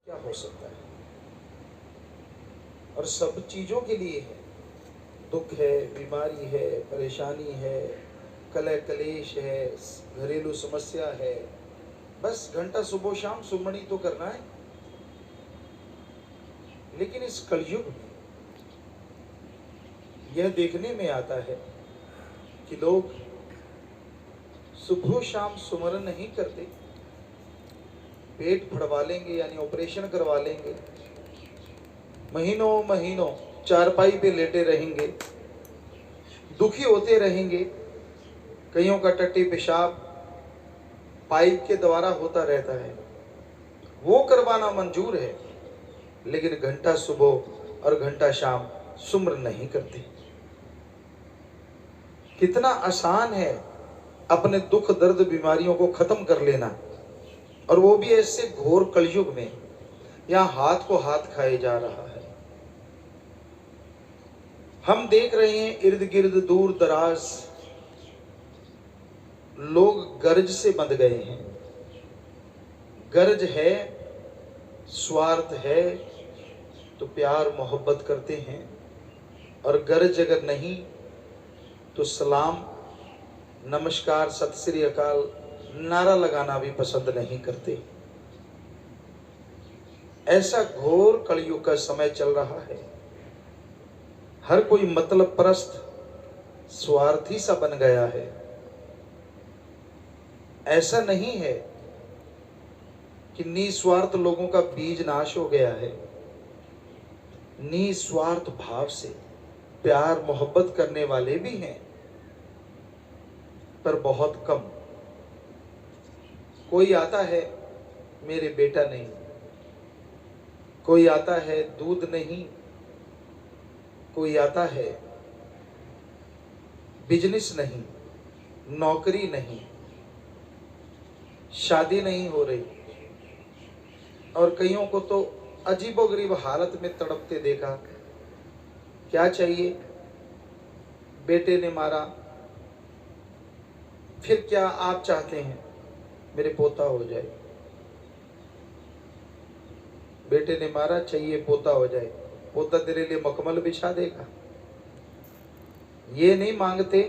क्या हो सकता है, और सब चीज़ों के लिए है। दुख है, बीमारी है, परेशानी है, कलह कलेश है, घरेलू समस्या है, बस घंटा सुबह शाम सुमनी तो करना है। लेकिन इस कलयुग में यह देखने में आता है कि लोग सुबह शाम सुमरन नहीं करते, पेट फड़वा लेंगे यानी ऑपरेशन करवा लेंगे, महीनों महीनों चारपाई पे लेटे रहेंगे, दुखी होते रहेंगे। कईयों का टट्टी पेशाब पाइप के द्वारा होता रहता है, वो करवाना मंजूर है, लेकिन घंटा सुबह और घंटा शाम सुमरन नहीं करते। कितना आसान है अपने दुख दर्द बीमारियों को खत्म कर लेना, और वो भी ऐसे घोर कलयुग में यहाँ हाथ को हाथ खाए जा रहा है। हम देख रहे हैं इर्द गिर्द दूर दराज लोग गर्ज से बंध गए हैं। गर्ज है, स्वार्थ है तो प्यार मोहब्बत करते हैं, और गर्ज अगर नहीं तो सलाम नमस्कार सत श्री अकाल नारा लगाना भी पसंद नहीं करते। ऐसा घोर कलयुग का समय चल रहा है। हर कोई मतलब परस्त स्वार्थी सा बन गया है। ऐसा नहीं है कि निस्वार्थ लोगों का बीज नाश हो गया है। निस्वार्थ भाव से प्यार मोहब्बत करने वाले भी हैं, पर बहुत कम। कोई आता है मेरे बेटा नहीं, कोई आता है दूध नहीं, कोई आता है बिजनेस नहीं, नौकरी नहीं, शादी नहीं हो रही, और कईयों को तो अजीबोगरीब हालत में तड़पते देखा। क्या चाहिए, बेटे ने मारा, फिर क्या आप चाहते हैं, मेरे पोता हो जाए। बेटे ने मारा, चाहिए पोता हो जाए। पोता तेरे लिए मखमल बिछा देगा। ये नहीं मांगते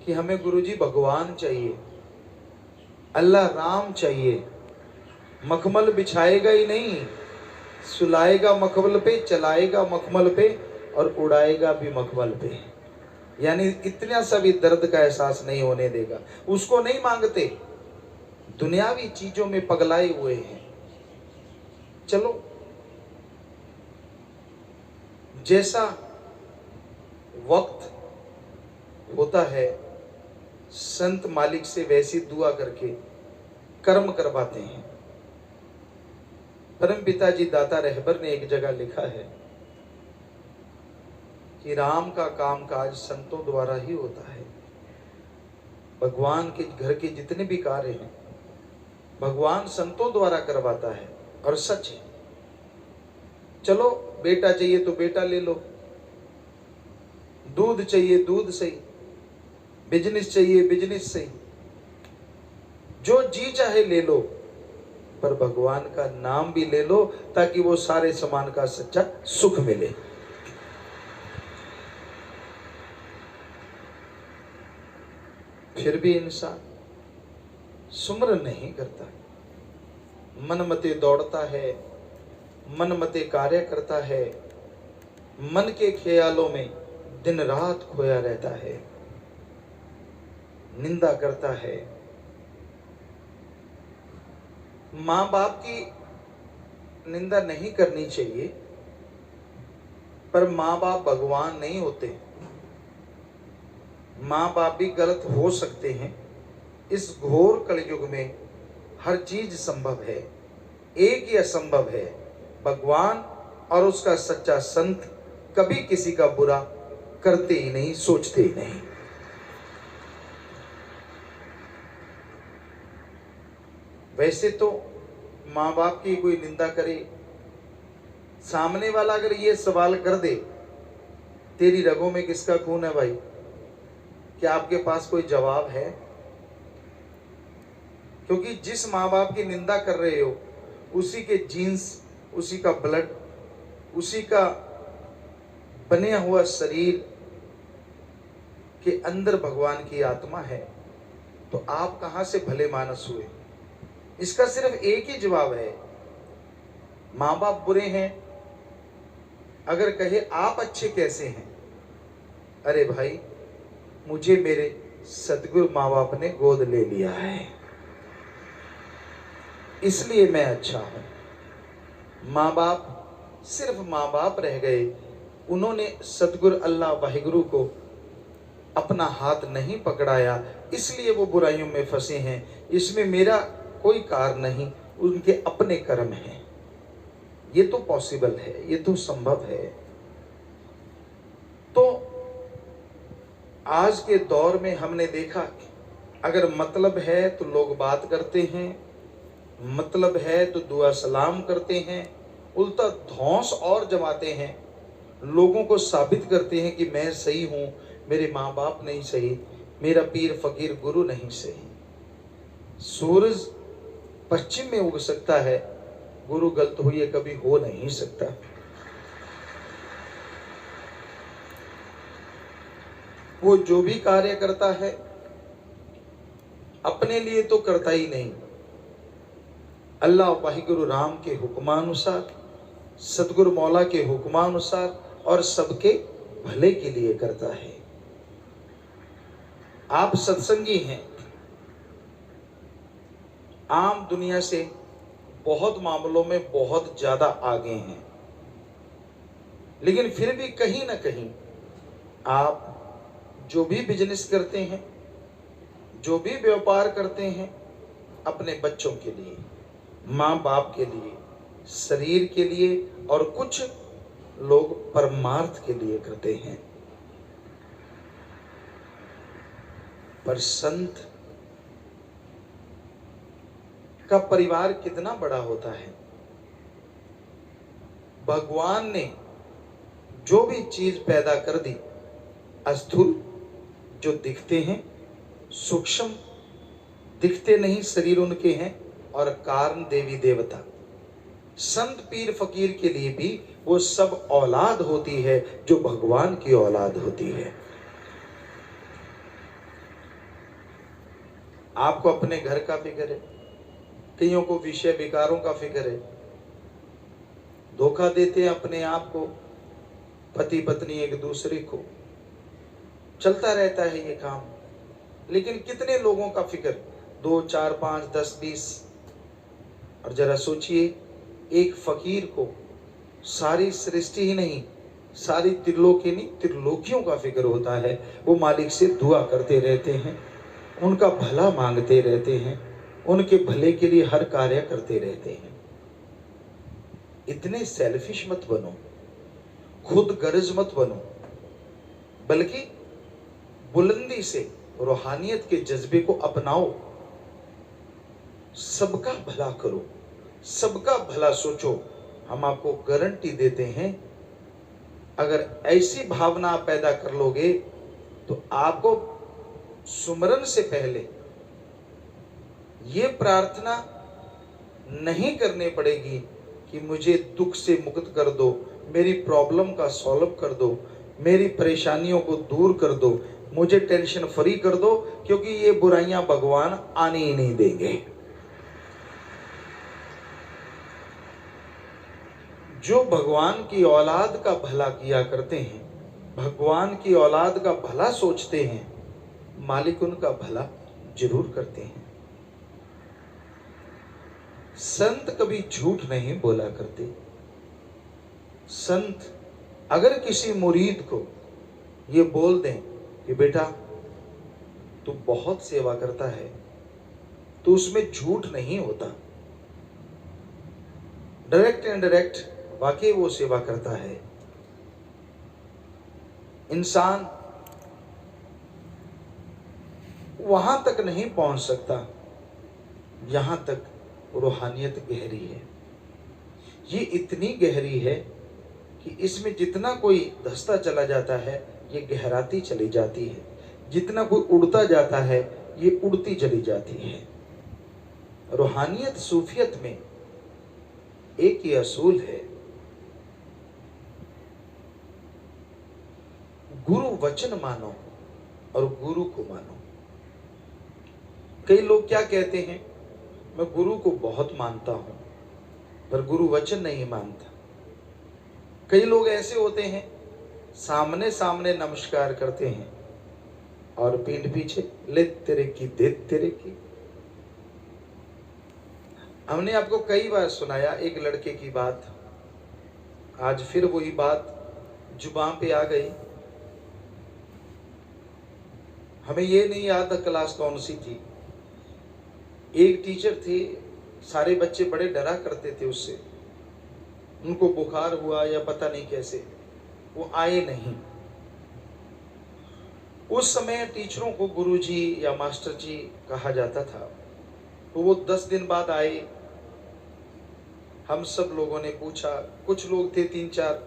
कि हमें गुरुजी भगवान चाहिए, अल्लाह राम चाहिए। मखमल बिछाएगा ही नहीं, सुलाएगा मखमल पे, चलाएगा मखमल पे, और उड़ाएगा भी मखमल पे। यानी इतना सा भी दर्द का एहसास नहीं होने देगा। उसको नहीं मांगते, दुनियावी चीजों में पगलाए हुए हैं। चलो, जैसा वक्त होता है संत मालिक से वैसी दुआ करके कर्म करवाते हैं। परम पिताजी दाता रहबर ने एक जगह लिखा है कि राम का काम काज संतों द्वारा ही होता है। भगवान के घर के जितने भी कार्य हैं भगवान संतों द्वारा करवाता है, और सच है। चलो, बेटा चाहिए तो बेटा ले लो, दूध चाहिए दूध सही, बिजनेस चाहिए बिजनेस सही, जो जी चाहे ले लो, पर भगवान का नाम भी ले लो ताकि वो सारे समान का सच्चा सुख मिले। फिर भी इंसान सुमरन नहीं करता, मन मते दौड़ता है, मन मते कार्य करता है, मन के ख्यालों में दिन रात खोया रहता है, निंदा करता है। माँ बाप की निंदा नहीं करनी चाहिए, पर माँ बाप भगवान नहीं होते। माँ बाप भी गलत हो सकते हैं। इस घोर कलयुग में हर चीज संभव है, एक ही असंभव है, भगवान और उसका सच्चा संत कभी किसी का बुरा करते ही नहीं, सोचते ही नहीं। वैसे तो माँ बाप की कोई निंदा करे, सामने वाला अगर ये सवाल कर दे, तेरी रगों में किसका खून है भाई, क्या आपके पास कोई जवाब है? क्योंकि जिस माँ बाप की निंदा कर रहे हो उसी के जीन्स उसी का ब्लड, उसी का बना हुआ शरीर के अंदर भगवान की आत्मा है, तो आप कहां से भले मानस हुए? इसका सिर्फ एक ही जवाब है, माँ बाप बुरे हैं। अगर कहे आप अच्छे कैसे हैं? अरे भाई, मुझे मेरे सदगुरु माँ बाप ने गोद ले लिया है, इसलिए मैं अच्छा हूं। माँ बाप सिर्फ माँ बाप रह गए, उन्होंने सदगुरु अल्लाह वाहिगुरु को अपना हाथ नहीं पकड़ाया, इसलिए वो बुराइयों में फंसे हैं। इसमें मेरा कोई कार नहीं, उनके अपने कर्म हैं। ये तो पॉसिबल है, ये तो संभव है। तो आज के दौर में हमने देखा, अगर मतलब है तो लोग बात करते हैं, मतलब है तो दुआ सलाम करते हैं, उल्टा धौंस और जमाते हैं, लोगों को साबित करते हैं कि मैं सही हूं, मेरे माँ बाप नहीं सही, मेरा पीर फकीर गुरु नहीं सही। सूरज पश्चिम में उग सकता है, गुरु गलत हुई है कभी हो नहीं सकता। वो जो भी कार्य करता है अपने लिए तो करता ही नहीं, अल्लाह वाहिगुरु राम के हुक्मानुसार, सतगुरु मौला के हुक्मानुसार और सबके भले के लिए करता है। आप सत्संगी हैं, आम दुनिया से बहुत मामलों में बहुत ज्यादा आगे हैं, लेकिन फिर भी कहीं ना कहीं आप जो भी बिजनेस करते हैं, जो भी व्यापार करते हैं, अपने बच्चों के लिए, माँ बाप के लिए, शरीर के लिए, और कुछ लोग परमार्थ के लिए करते हैं। पर संत का परिवार कितना बड़ा होता है। भगवान ने जो भी चीज पैदा कर दी, स्थूल जो दिखते हैं, सूक्ष्म दिखते नहीं शरीर उनके हैं, और कारण देवी देवता, संत पीर फकीर के लिए भी वो सब औलाद होती है जो भगवान की औलाद होती है। आपको अपने घर का फिक्र है, कईयों को विषय विकारों का फिक्र है, धोखा देते हैं अपने आप को, पति पत्नी एक दूसरे को, चलता रहता है ये काम। लेकिन कितने लोगों का फिक्र, 2, 4, 5, 10, 20। और जरा सोचिए, एक फकीर को सारी सृष्टि ही नहीं, सारी त्रिलोकी नहीं, त्रिलोकियों का फिक्र होता है। वो मालिक से दुआ करते रहते हैं, उनका भला मांगते रहते हैं, उनके भले के लिए हर कार्य करते रहते हैं। इतने सेल्फिश मत बनो, खुद गर्ज मत बनो, बल्कि बुलंदी से रूहानियत के जज्बे को अपनाओ। सबका भला करो, सबका भला सोचो। हम आपको गारंटी देते हैं, अगर ऐसी भावना आप पैदा कर लोगे तो आपको सुमरन से पहले ये प्रार्थना नहीं करनी पड़ेगी कि मुझे दुख से मुक्त कर दो, मेरी प्रॉब्लम का सॉल्व कर दो, मेरी परेशानियों को दूर कर दो, मुझे टेंशन फ्री कर दो, क्योंकि ये बुराइयां भगवान आने ही नहीं देंगे। जो भगवान की औलाद का भला किया करते हैं, भगवान की औलाद का भला सोचते हैं, मालिक उनका भला जरूर करते हैं। संत कभी झूठ नहीं बोला करते। संत अगर किसी मुरीद को ये बोल दें कि बेटा तू बहुत सेवा करता है, तो उसमें झूठ नहीं होता, डायरेक्ट एंड डायरेक्ट वाकई वो सेवा करता है। इंसान वहां तक नहीं पहुंच सकता यहां तक रूहानियत गहरी है। ये इतनी गहरी है कि इसमें जितना कोई धंसता चला जाता है ये गहराती चली जाती है, जितना कोई उड़ता जाता है ये उड़ती चली जाती है। रूहानियत सूफियत में एक ही असूल है, गुरु वचन मानो और गुरु को मानो। कई लोग क्या कहते हैं, मैं गुरु को बहुत मानता हूं पर गुरु वचन नहीं मानता। कई लोग ऐसे होते हैं, सामने सामने नमस्कार करते हैं और पीठ पीछे ले तेरे की दे तेरे की। हमने आपको कई बार सुनाया एक लड़के की बात, आज फिर वही बात जुबान पे आ गई। हमें ये नहीं याद क्लास कौन सी थी, एक टीचर थे, सारे बच्चे बड़े डरा करते थे उससे, उनको बुखार हुआ या पता नहीं कैसे वो आए नहीं। उस समय टीचरों को गुरुजी या मास्टर जी कहा जाता था, तो वो 10 दिन बाद आए। हम सब लोगों ने पूछा, कुछ लोग थे 3-4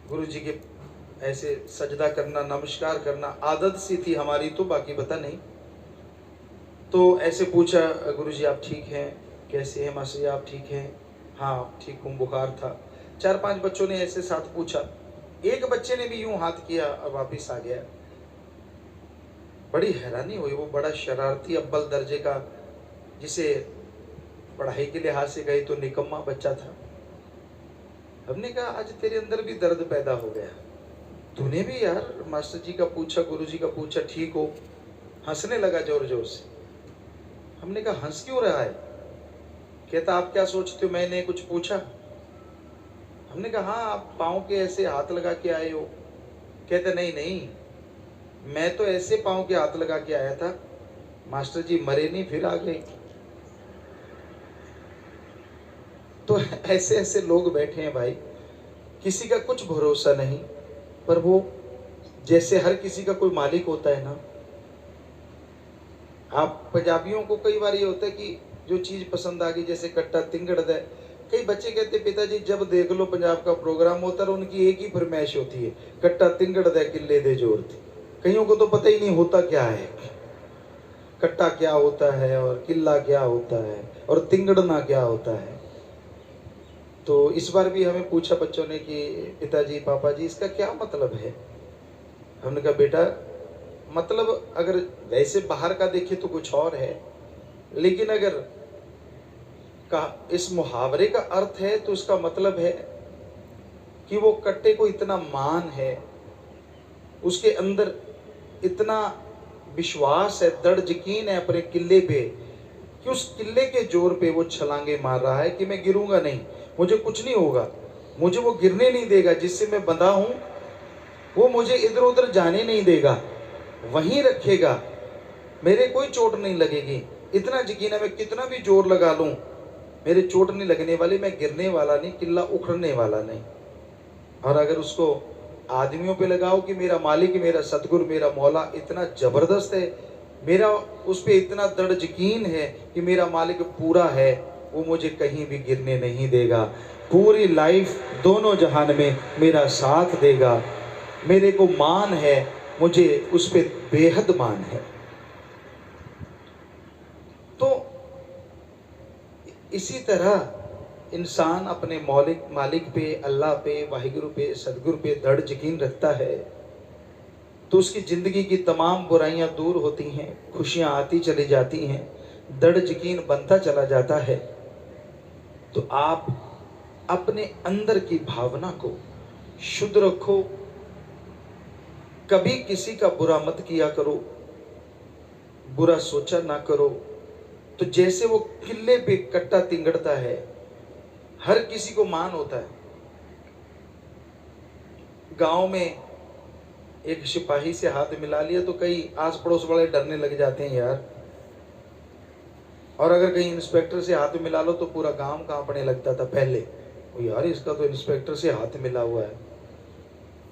गुरुजी के ऐसे सजदा करना नमस्कार करना आदत सी थी हमारी, तो बाकी पता नहीं। तो ऐसे पूछा, गुरुजी आप ठीक हैं, कैसे हैं मास्टर जी आप ठीक हैं? हाँ ठीक हूँ, बुखार था। 4-5 बच्चों ने ऐसे साथ पूछा, एक बच्चे ने भी यूं हाथ किया और वापिस आ गया। बड़ी हैरानी हुई, वो बड़ा शरारती अव्वल दर्जे का, जिसे पढ़ाई के लिहाज से गए तो निकम्मा बच्चा था। हमने कहा आज तेरे अंदर भी दर्द पैदा हो गया, तूने भी यार मास्टर जी का पूछा, गुरुजी का पूछा, ठीक हो? हंसने लगा जोर जोर से। हमने कहा हंस क्यों रहा है? कहता आप क्या सोचते हो मैंने कुछ पूछा? हमने कहा हाँ आप पाँव के ऐसे हाथ लगा के आए हो। कहते नहीं नहीं, मैं तो ऐसे पाँव के हाथ लगा के आया था, मास्टर जी मरे नहीं फिर आ गए। तो ऐसे ऐसे लोग बैठे हैं भाई, किसी का कुछ भरोसा नहीं, पर वो जैसे हर किसी का कोई मालिक होता है ना। आप पंजाबियों को कई बार ये होता है कि जो चीज़ पसंद आ गई, जैसे कट्टा तिंगड़ है, कई बच्चे कहते पिताजी जब देख लो पंजाब का प्रोग्राम होता है उनकी एक ही फरमाइश होती है, कट्टा तिंगड़ दे किले दे जोर थी। कईयों को तो पता ही नहीं होता क्या है, कट्टा क्या होता है और किला क्या होता है और तिंगड़ना क्या होता है। तो इस बार भी हमें पूछा बच्चों ने कि पिताजी पापा जी इसका क्या मतलब है? हमने कहा बेटा मतलब अगर वैसे बाहर का देखे तो कुछ और है, लेकिन अगर का इस मुहावरे का अर्थ है तो इसका मतलब है कि वो कट्टे को इतना मान है, उसके अंदर इतना विश्वास है, दृढ़ यकीन है अपने किले पे कि उस किले के जोर पे वो छलांगे मार रहा है कि मैं गिरूंगा नहीं, मुझे कुछ नहीं होगा, मुझे वो गिरने नहीं देगा, जिससे मैं बंधा हूं वो मुझे इधर उधर जाने नहीं देगा, वहीं रखेगा, मेरे कोई चोट नहीं लगेगी। इतना यकीन है मैं कितना भी जोर लगा लूं मेरे चोट नहीं लगने वाली, मैं गिरने वाला नहीं, किला उखड़ने वाला नहीं। और अगर उसको आदमियों पे लगाओ कि मेरा मालिक मेरा सतगुरु मेरा मौला इतना जबरदस्त है, मेरा उस पर इतना दृढ़ यकीन है कि मेरा मालिक पूरा है, वो मुझे कहीं भी गिरने नहीं देगा, पूरी लाइफ दोनों जहान में मेरा साथ देगा, मेरे को मान है, मुझे उस पर बेहद मान है। तो इसी तरह इंसान अपने मालिक पे, अल्लाह पे, वाहिगुरु पे, सदगुरु पे दृढ़ यकीन रखता है तो उसकी ज़िंदगी की तमाम बुराइयां दूर होती हैं, खुशियां आती चली जाती हैं, दृढ़ यकीन बनता चला जाता है। तो आप अपने अंदर की भावना को शुद्ध रखो, कभी किसी का बुरा मत किया करो, बुरा सोचा ना करो। तो जैसे वो किले पे कट्टा तिंगड़ता है, हर किसी को मान होता है। गांव में एक सिपाही से हाथ मिला लिया तो कई आस पड़ोस वाले डरने लग जाते हैं यार, और अगर कहीं इंस्पेक्टर से हाथ मिला लो तो पूरा गांव कांपने लगता था पहले, वो यार इसका तो इंस्पेक्टर से हाथ मिला हुआ है।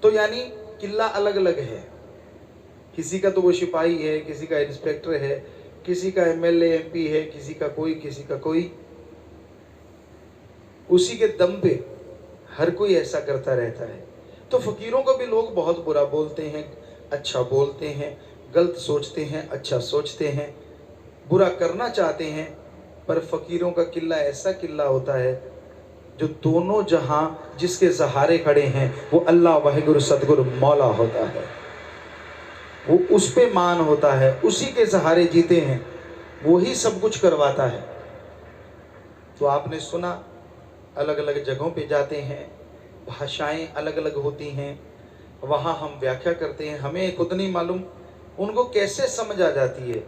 तो यानी किला अलग अलग है, किसी का तो वो सिपाही है, किसी का इंस्पेक्टर है, किसी का एमएलए एमपी है, किसी का कोई। उसी के दम पे हर कोई ऐसा करता रहता है। तो फकीरों को भी लोग बहुत बुरा बोलते हैं, अच्छा बोलते हैं, गलत सोचते हैं, अच्छा सोचते हैं, बुरा करना चाहते हैं। पर फकीरों का किला ऐसा किला होता है जो दोनों जहां जिसके सहारे खड़े हैं वो अल्लाह वाहिगुरु सतगुरु मौला होता है। वो उस पे मान होता है, उसी के सहारे जीते हैं, वो ही सब कुछ करवाता है। तो आपने सुना अलग अलग जगहों पे जाते हैं, भाषाएं अलग अलग होती हैं, वहाँ हम व्याख्या करते हैं, हमें खुद नहीं मालूम उनको कैसे समझ आ जाती है,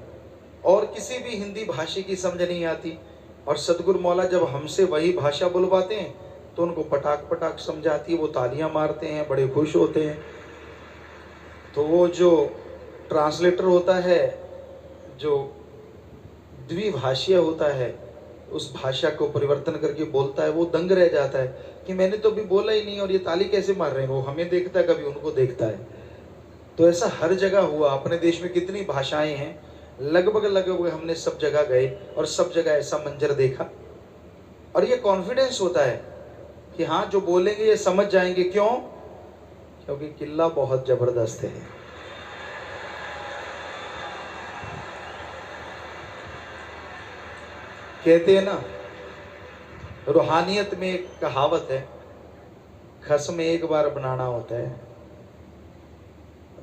और किसी भी हिंदी भाषी की समझ नहीं आती। और सतगुरु मौला जब हमसे वही भाषा बुलवाते हैं तो उनको पटाख पटाख समझाती है, वो तालियां मारते हैं, बड़े खुश होते हैं। तो वो जो ट्रांसलेटर होता है, जो द्विभाषीय होता है, उस भाषा को परिवर्तन करके बोलता है, वो दंग रह जाता है कि मैंने तो अभी बोला ही नहीं और ये ताली कैसे मार रहे हैं। वो हमें देखता है, कभी उनको देखता है। तो ऐसा हर जगह हुआ। अपने देश में कितनी भाषाएं हैं, लगभग लगभग हमने सब जगह गए और सब जगह ऐसा मंजर देखा। और ये कॉन्फिडेंस होता है कि हाँ जो बोलेंगे ये समझ जाएंगे। क्यों? क्योंकि किला बहुत जबरदस्त है। कहते हैं ना, रूहानियत में एक कहावत है, खसम एक बार बनाना होता है।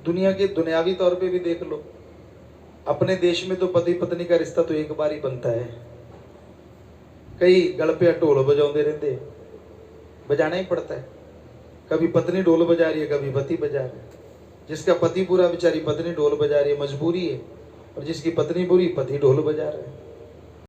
दुनिया के दुनियावी तौर पे भी देख लो, अपने देश में तो पति पत्नी का रिश्ता तो एक बार ही बनता है। कई गल पे ढोल बजाते रहते, बजाना ही पड़ता है। कभी पत्नी ढोल बजा रही है, कभी पति बजा रहा है। जिसका पति बुरा बेचारी पत्नी ढोल बजा रही है, मजबूरी है। और जिसकी पत्नी बुरी, पति ढोल बजा रहा है।